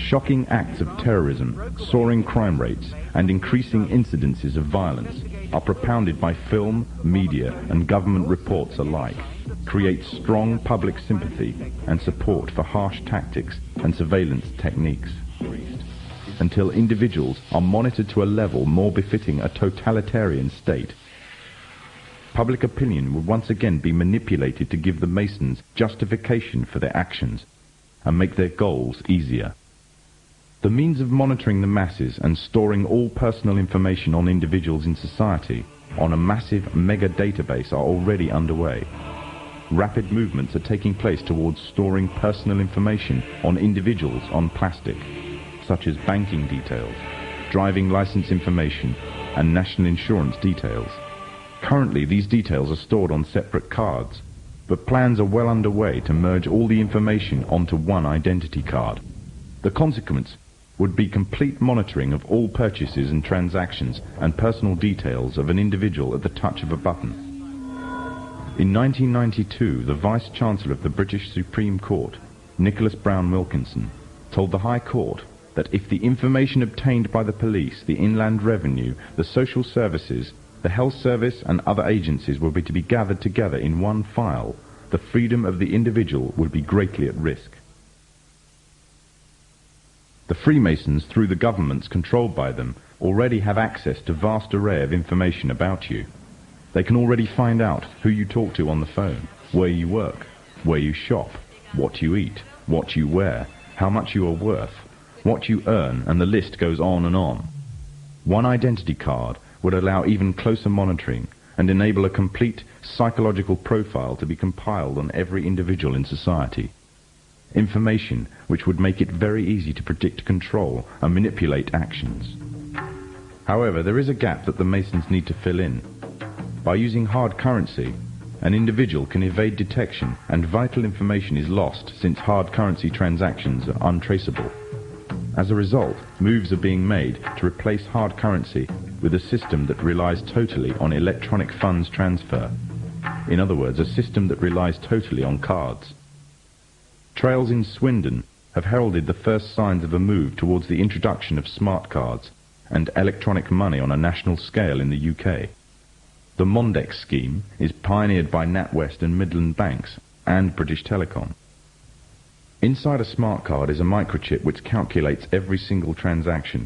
Shocking acts of terrorism, soaring crime rates, and increasing incidences of violence are propounded by film, media, and government reports alike, create strong public sympathy and support for harsh tactics and surveillance techniques, until individuals are monitored to a level more befitting a totalitarian state. Public opinion will once again be manipulated to give the Masons justification for their actions and make their goals easier. The means of monitoring the masses and storing all personal information on individuals in society on a massive mega database are already underway. Rapid movements are taking place towards storing personal information on individuals on plastic, such as banking details, driving license information, and national insurance details. Currently, these details are stored on separate cards, but plans are well underway to merge all the information onto one identity card. The consequence would be complete monitoring of all purchases and transactions and personal details of an individual at the touch of a button. In 1992, the Vice-Chancellor of the British Supreme Court, Nicholas Brown Wilkinson, told the High Court that if the information obtained by the police, the Inland Revenue, the social services, the health service and other agencies were to be gathered together in one file, the freedom of the individual would be greatly at risk. The Freemasons, through the governments controlled by them, already have access to a vast array of information about you. They can already find out who you talk to on the phone, where you work, where you shop, what you eat, what you wear, how much you are worth, what you earn, and the list goes on and on. One identity card would allow even closer monitoring and enable a complete psychological profile to be compiled on every individual in society. Information which would make it very easy to predict, control, and manipulate actions. However, there is a gap that the Masons need to fill in. By using hard currency, an individual can evade detection and vital information is lost since hard currency transactions are untraceable. As a result, moves are being made to replace hard currency with a system that relies totally on electronic funds transfer. In other words, a system that relies totally on cards. Trails in Swindon have heralded the first signs of a move towards the introduction of smart cards and electronic money on a national scale in the UK. The Mondex scheme is pioneered by NatWest and Midland Banks and British Telecom. Inside a smart card is a microchip which calculates every single transaction,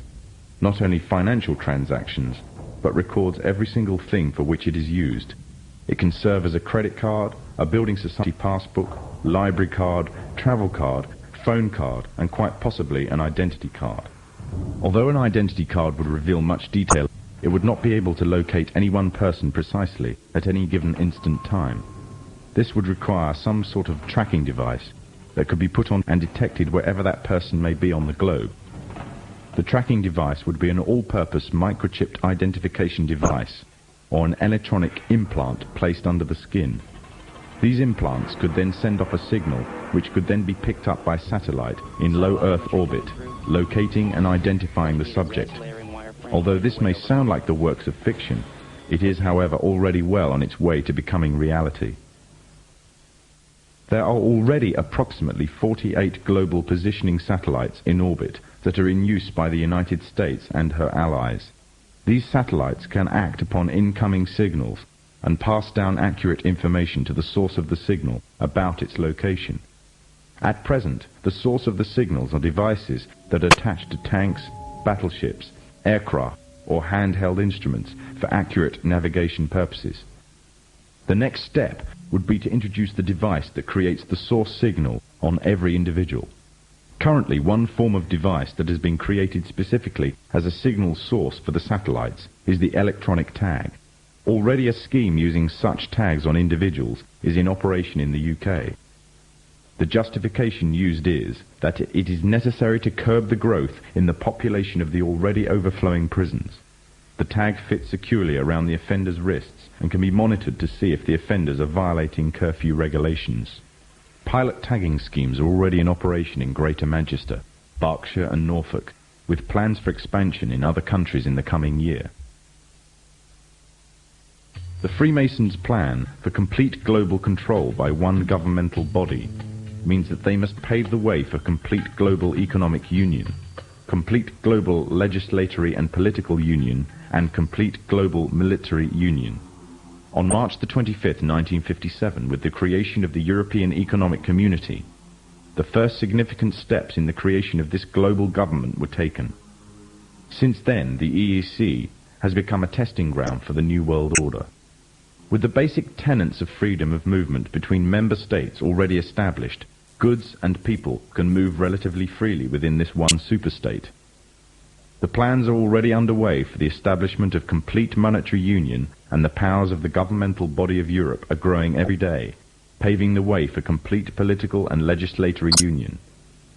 not only financial transactions, but records every single thing for which it is used. It can serve as a credit card, a building society passbook, library card, travel card, phone card, and quite possibly an identity card. Although an identity card would reveal much detail, it would not be able to locate any one person precisely at any given instant time. This would require some sort of tracking device that could be put on and detected wherever that person may be on the globe. The tracking device would be an all-purpose microchipped identification device or an electronic implant placed under the skin. These implants could then send off a signal which could then be picked up by satellite in low Earth orbit, locating and identifying the subject. Although this may sound like the works of fiction, it is, however, already well on its way to becoming reality. There are already approximately 48 global positioning satellites in orbit that are in use by the United States and her allies. These satellites can act upon incoming signals and pass down accurate information to the source of the signal about its location. At present, the source of the signals are devices that are attached to tanks, battleships, aircraft, or handheld instruments for accurate navigation purposes. The next step would be to introduce the device that creates the source signal on every individual. Currently, one form of device that has been created specifically as a signal source for the satellites is the electronic tag. Already a scheme using such tags on individuals is in operation in the UK. The justification used is that it is necessary to curb the growth in the population of the already overflowing prisons. The tag fits securely around the offender's wrists and can be monitored to see if the offenders are violating curfew regulations. Pilot tagging schemes are already in operation in Greater Manchester, Berkshire and Norfolk, with plans for expansion in other countries in the coming year. The Freemasons' plan for complete global control by one governmental body means that they must pave the way for complete global economic union, complete global legislatory and political union, and complete global military union. On March the 25th, 1957, with the creation of the European Economic Community, the first significant steps in the creation of this global government were taken. Since then, the EEC has become a testing ground for the New World Order. With the basic tenets of freedom of movement between member states already established, goods and people can move relatively freely within this one superstate. The plans are already underway for the establishment of complete monetary union, and the powers of the governmental body of Europe are growing every day, paving the way for complete political and legislatory union.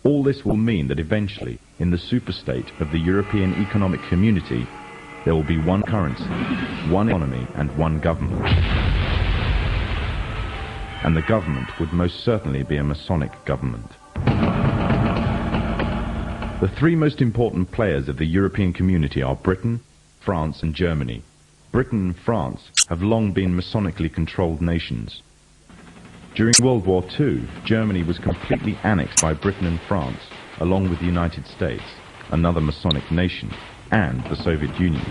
All this will mean that eventually, in the superstate of the European Economic Community, there will be one currency, one economy, and one government. And the government would most certainly be a Masonic government. The three most important players of the European community are Britain, France, and Germany. Britain and France have long been Masonically controlled nations. During World War II, Germany was completely annexed by Britain and France, along with the United States, another Masonic nation, and the Soviet Union.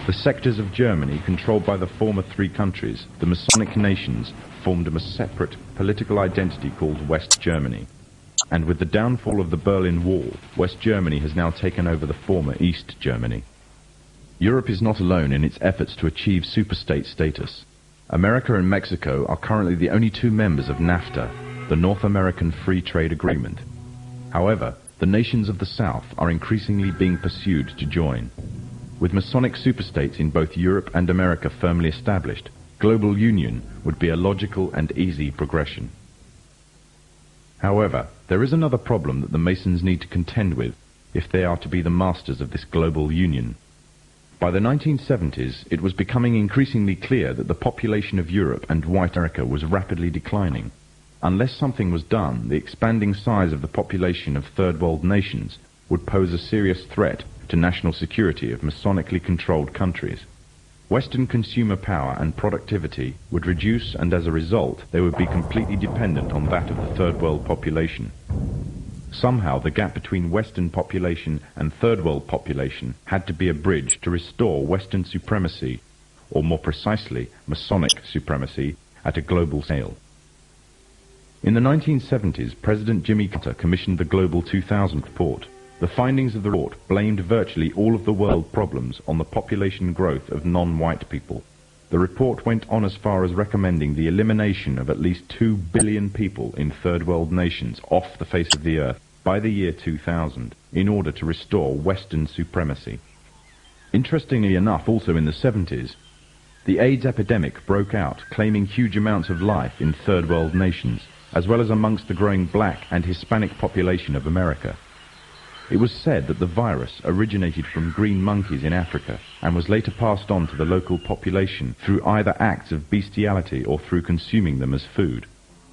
The sectors of Germany controlled by the former three countries, the Masonic nations, formed a separate political identity called West Germany. And with the downfall of the Berlin Wall, West Germany has now taken over the former East Germany. Europe is not alone in its efforts to achieve superstate status. America and Mexico are currently the only two members of NAFTA, the North American Free Trade Agreement. However, the nations of the South are increasingly being pursued to join. With Masonic superstates in both Europe and America firmly established, global union would be a logical and easy progression. However, there is another problem that the Masons need to contend with if they are to be the masters of this global union. By the 1970s, it was becoming increasingly clear that the population of Europe and white America was rapidly declining. Unless something was done, the expanding size of the population of third world nations would pose a serious threat to national security of Masonically controlled countries. Western consumer power and productivity would reduce, and as a result, they would be completely dependent on that of the third world population. Somehow, the gap between Western population and third world population had to be a bridge to restore Western supremacy, or more precisely, Masonic supremacy, at a global scale. In the 1970s, President Jimmy Carter commissioned the Global 2000 report. The findings of the report blamed virtually all of the world problems on the population growth of non-white people. The report went on as far as recommending the elimination of at least 2 billion people in third world nations off the face of the earth by the year 2000 in order to restore Western supremacy. Interestingly enough, also in the 70s, the AIDS epidemic broke out, claiming huge amounts of life in third world nations, as well as amongst the growing black and Hispanic population of America. It was said that the virus originated from green monkeys in Africa and was later passed on to the local population through either acts of bestiality or through consuming them as food.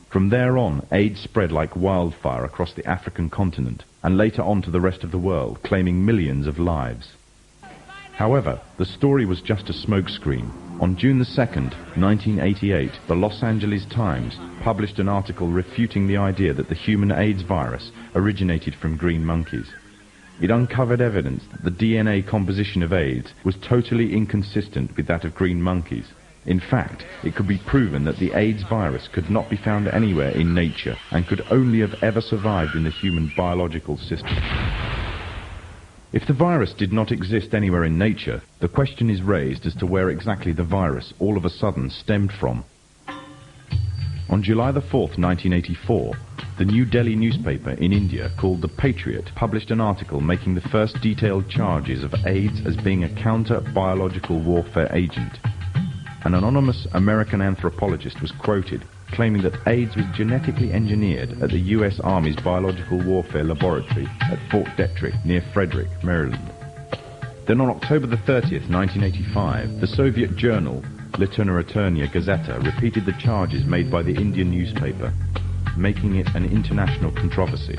From there on, AIDS spread like wildfire across the African continent and later on to the rest of the world, claiming millions of lives. However, the story was just a smokescreen. On June the 2nd, 1988, the Los Angeles Times published an article refuting the idea that the human AIDS virus originated from green monkeys. It uncovered evidence that the DNA composition of AIDS was totally inconsistent with that of green monkeys. In fact, it could be proven that the AIDS virus could not be found anywhere in nature and could only have ever survived in the human biological system. If the virus did not exist anywhere in nature, the question is raised as to where exactly the virus all of a sudden stemmed from. On July the 4th, 1984, the New Delhi newspaper in India called The Patriot published an article making the first detailed charges of AIDS as being a counter-biological warfare agent. An anonymous American anthropologist was quoted claiming that AIDS was genetically engineered at the U.S. Army's Biological Warfare Laboratory at Fort Detrick near Frederick, Maryland. Then on October the 30th, 1985, the Soviet journal Literaturная Gazeta repeated the charges made by the Indian newspaper, making it an international controversy.